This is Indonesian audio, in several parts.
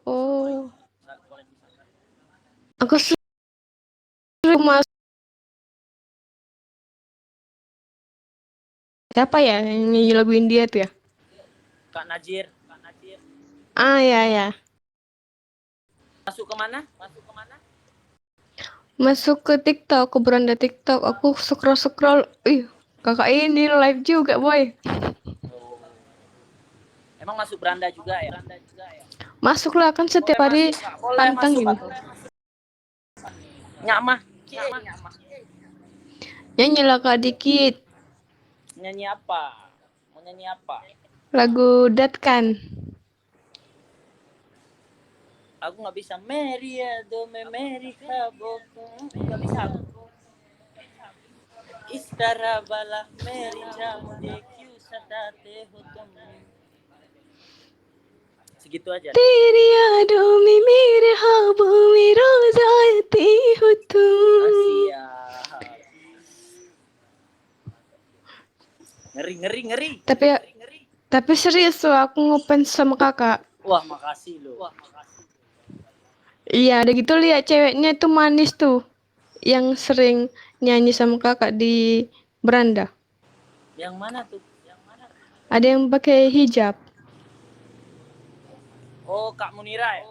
Oh, aku sering masuk. Siapa ya yang nyanyi lagu India tuh ya? Kak Najir. Ah, ya, ya. Masuk ke mana? Masuk ke TikTok, ke beranda TikTok. Aku scroll-scroll. Ih, kakak ini live juga, boy. Oh. Emang masuk beranda juga ya? Masuklah kan setiap Boleh hari masuk, Kak. Boleh masuk, pantangin. Kak. Nyamah. Nyanyilah kak dikit. Nyanyi apa? Mau nyanyi apa? Lagu Dat kan. Aku nggak bisa. Mary ya, do me Mary kaboko. Nggak bisa aku. Istara bala Mary jamu de kyu satate hutum. Segitu aja. तेरी यादों में मेरे ख्वाबों में रोज आती हो तुम. Siap. Ngeri. Tapi serius tuh aku ngefans sama kakak. Wah, makasih lo. Iya, ada gitu lihat ceweknya itu manis tuh. Yang sering nyanyi sama kakak di beranda. Yang mana tuh? Ada yang pakai hijab. Oh, Kak Munira ya?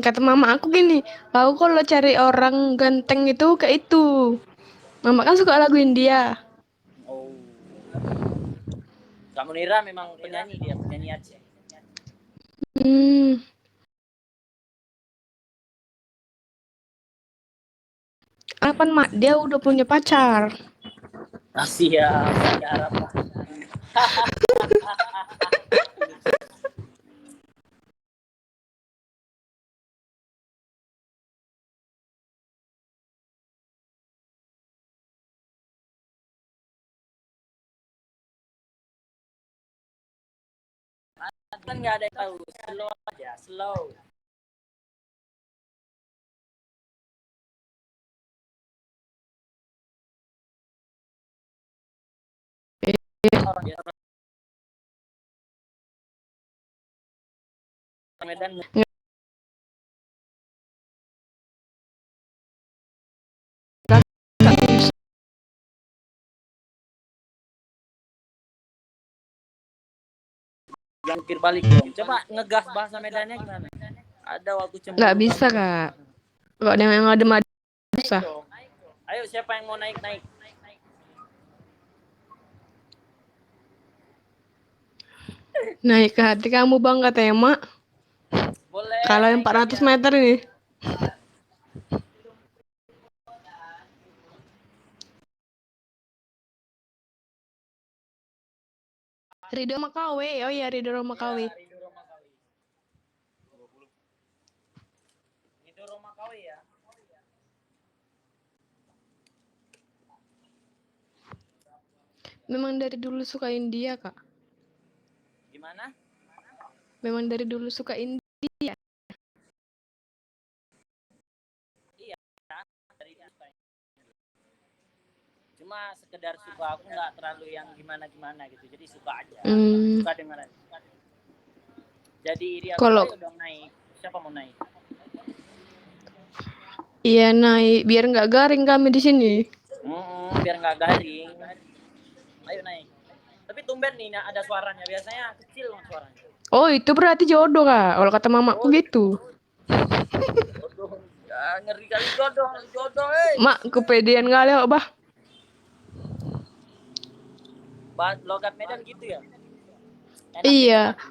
Kata mama aku gini, kau kalau cari orang ganteng itu kayak itu. Mama kan suka lagu India. Oh. Kak Munira memang penyanyi, dia penyanyi Aceh. Hmm, Kapan mak dia udah punya pacar? Siap, ada harapan. Kan nggak ada yang tahu, slow aja, slow. Orang biasa Medan. Jangkir balik dong. Coba ngegas bahasa Medannya gimana? Ada waktu Nggak cemburu bisa kamu. kak. Kalau ada yang ada madu Naik susah. dong. Ayo, siapa yang mau naik? Naik ke hati kamu bang katanya mak. Boleh Kalau yang naik 400 aja. meter ini. Ridho Makawe, oh iya Ridho Makawe. Ya, Ridho Romakawi ya. Memang dari dulu suka India kak. Gimana? Memang dari dulu suka India. Iya, dari apa? Cuma sekedar suka, aku nggak terlalu yang gimana gitu. Jadi suka aja. Suka dengar. Jadi iri aku, Kalau ayo dong naik. Siapa mau naik? iya naik biar nggak garing kami di sini. Biar nggak garing. Ayo naik. Tapi tumben nih ada suaranya. Biasanya kecil suaranya. Oh itu berarti jodoh kak. Kalau kata mamaku gitu. Jodoh. Ya, ngeri kali jodoh. Mak kepedean kali bah. Logat Medan gitu ya. Enak Iya. didengar.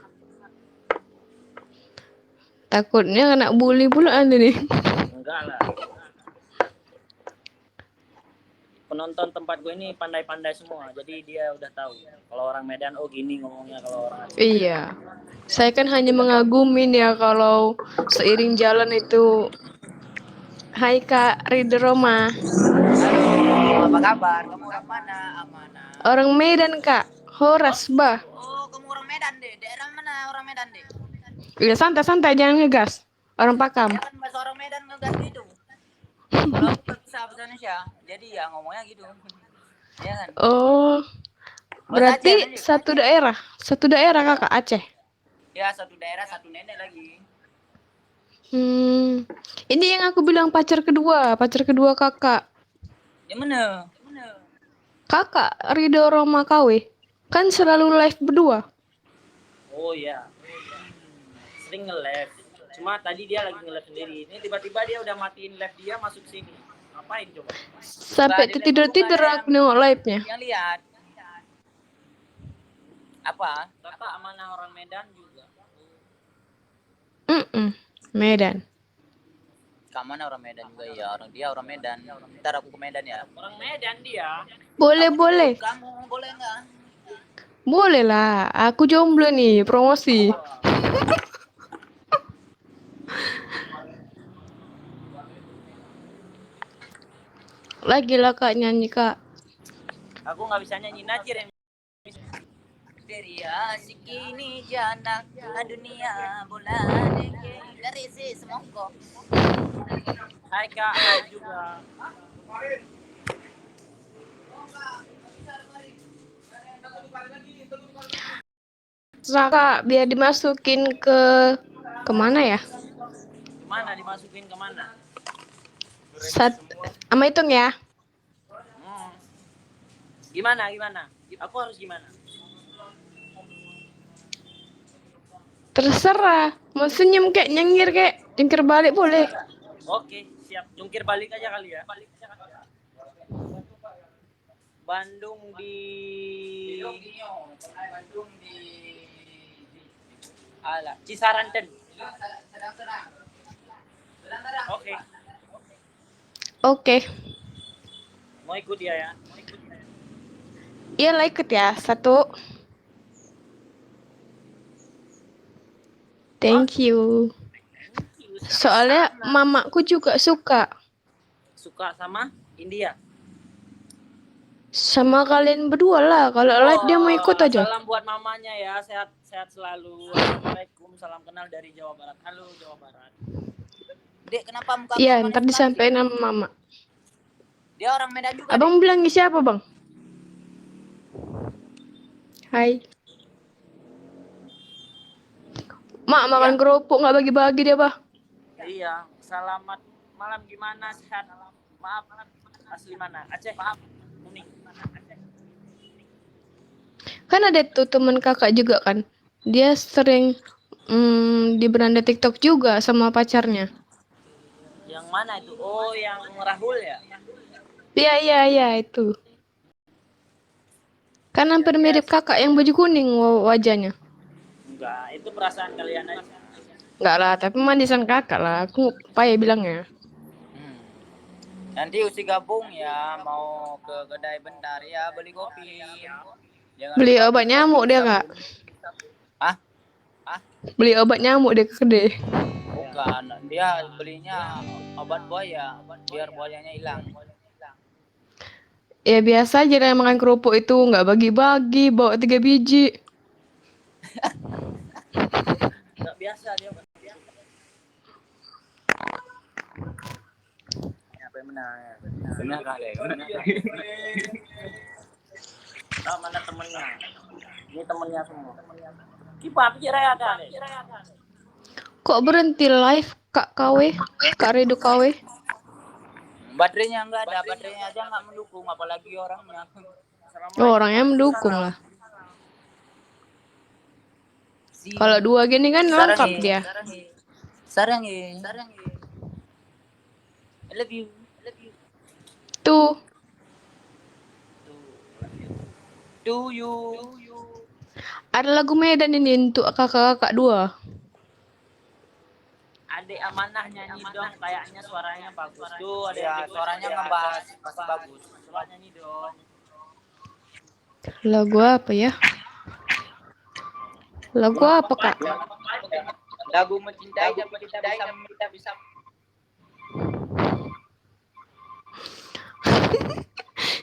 Takutnya kena bully pula nih. Enggak lah. Penonton tempat gue ini pandai-pandai semua, jadi dia udah tahu kalau orang Medan gini ngomongnya, kalau orang Aceh. Iya, saya kan hanya mengagumin ya kalau seiring jalan itu. Hai Kak Ridho Roma. Halo, apa kabar? Kamu orang mana? Amanah. Orang Medan Kak, Horas bah. Oh, kamu orang Medan deh. Daerah mana orang Medan deh? Ya santai-santai jangan ngegas. Orang Pakam. Ya kan bahasa orang Medan ngegas gitu. Kalau aku gak bisa bahasa Indonesia, jadi ya ngomongnya gitu. Iya kan? Oh, Bahasa Aceh berarti lanjut. satu daerah kakak Aceh. Ya, satu daerah, satu nenek lagi. Ini yang aku bilang pacar kedua kakak. Yang mana? Kakak Ridho Roma KW. Kan selalu live berdua. Oh ya. Sering nge-live. Cuma tadi dia lagi nge-live sendiri. Ini tiba-tiba dia udah matiin live dia masuk sini. Ngapain coba? Sampai tidur-tidur aku nengok live-nya. Yang lihat. Apa? Kakak amanah orang Medan juga. Medan. Kak mana orang Medan juga ya, orang Medan. Ntar aku ke Medan ya. Orang Medan dia. Boleh. Kamu boleh nggak? Boleh lah, aku jomblo nih, promosi. Lagi lah kak nyanyi kak. Aku nggak bisa nyanyi Najir yang dari asik ini jana dunia bola dari si semongko. Hai kak, hai juga. Kak, biar dimasukin ke kemana ya? Kemana dimasukin kemana? Ama hitung ya. Gimana? Aku harus gimana? Terserah. Mau senyum kayak nyengir kayak jungkir balik boleh. Oke, siap. Jungkir balik aja kali ya. Bandung di Alah, Cisaranten. Oke. Mau ikut ya? Iya lah ikut ya. 1. Thank you. Soalnya mamaku juga suka. Suka sama India? Sama kalian berdua lah. Kalau live dia mau ikut aja. Salam buat mamanya ya. Sehat selalu. Assalamualaikum. Salam kenal dari Jawa Barat. Halo Jawa Barat. Dek, kenapa muka Iya, ntar disampaikan sama mama. Dia orang Medan juga. Abang bilang siapa, Bang? Hai. Mak makan kerupuk nggak bagi-bagi dia, Bah. Iya, selamat malam gimana sehat? Maaf, asli mana? Aceh. Maaf. Kuning. Kan ada tuh teman kakak juga kan. Dia sering di beranda TikTok juga sama pacarnya. Yang mana itu? Oh, yang Rahul ya? Iya itu. Kan hampir mirip kakak yang baju kuning wajahnya. Enggak, itu perasaan kalian aja. Enggak lah, tapi manisan kakak lah. Aku payah bilangnya. Nanti usi gabung ya, mau ke kedai bentar ya, beli kopi. Jangan beli obat nyamuk dia, Kak. Hah? Beli obat nyamuk dia ke kedai. Bukan, dia belinya obat buaya, biar buayanya hilang. Ya biasa aja yang makan kerupuk itu nggak bagi-bagi, bawa 3 biji. Nggak biasa dia. Apa yang benar kali. Ah, mana temennya? Ini temennya semua. Kipa pikiran ada. Kok berhenti live Kak KW? Kak Ridho KW? Baterainya nggak ada, baterainya aja nggak mendukung, apalagi orangnya. Oh, orangnya mendukung lah. Kalau 2 gini kan lengkap dia. Sarang I love you. Tuh. Do you. Ada lagu Medan ini untuk kakak-kakak 2. Adik Amanah nyanyi dong, kayaknya suaranya bagus. Tuh, ada ya, suaranya ngebahas masih bagus. Coba nyanyi dong. Lagu apa ya? Lagu apa, Kak? Lagu mencintai tapi kita bisa.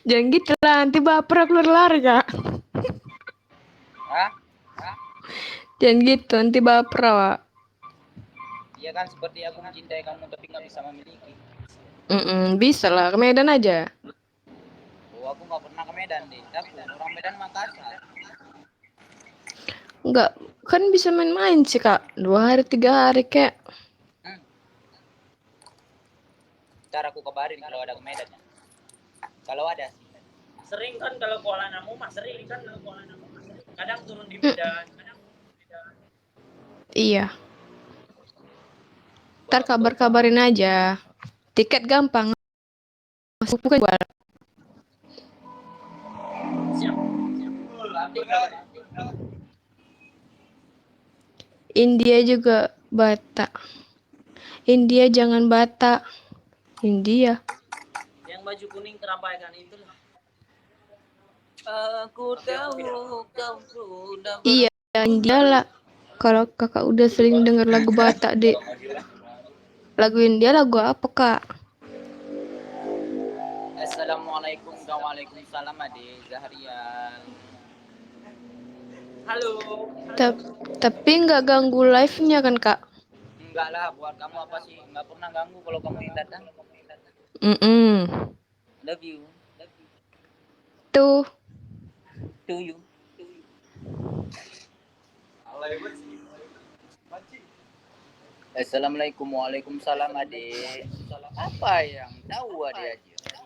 Jangan gitu lah, nanti baper keluar lari, Kak. Hah? Jangan gitu, nanti baper, Wak. Iya kan, seperti aku mencintai kamu tapi nggak bisa memiliki. Bisa lah, ke Medan aja. Oh, aku nggak pernah ke Medan deh. Aku orang Medan Makassar. Enggak, kan bisa main-main sih Kak. 2 hari 3 hari kayak. Ntar aku kabarin kalau ada ke Medan. Kalau ada sih. Sering kan kalau Kuala Namu mah sering kan. Kadang turun di Medan. Iya. Ntar kabar-kabarin aja. Tiket gampang. Masuk bukan jual. Siap. Nanti kabarin. India juga Bata. India jangan Bata. India. Yang baju kuning terabaikan itu lah. Aku tahu kau sudah Iya, India lah. Kalau kakak udah sering denger lagu Bata deh. Lagu India lagu apa kak? Assalamualaikum waalaikumsalam adik Zahrian. Halo. Tapi nggak ganggu live-nya kan kak? Enggak lah, buat kamu apa sih? Enggak pernah ganggu kalau kamu yang datang. Love you. Tuh. To you. Assalamualaikum waalaikumsalam adik. Apa yang tahu adik aja?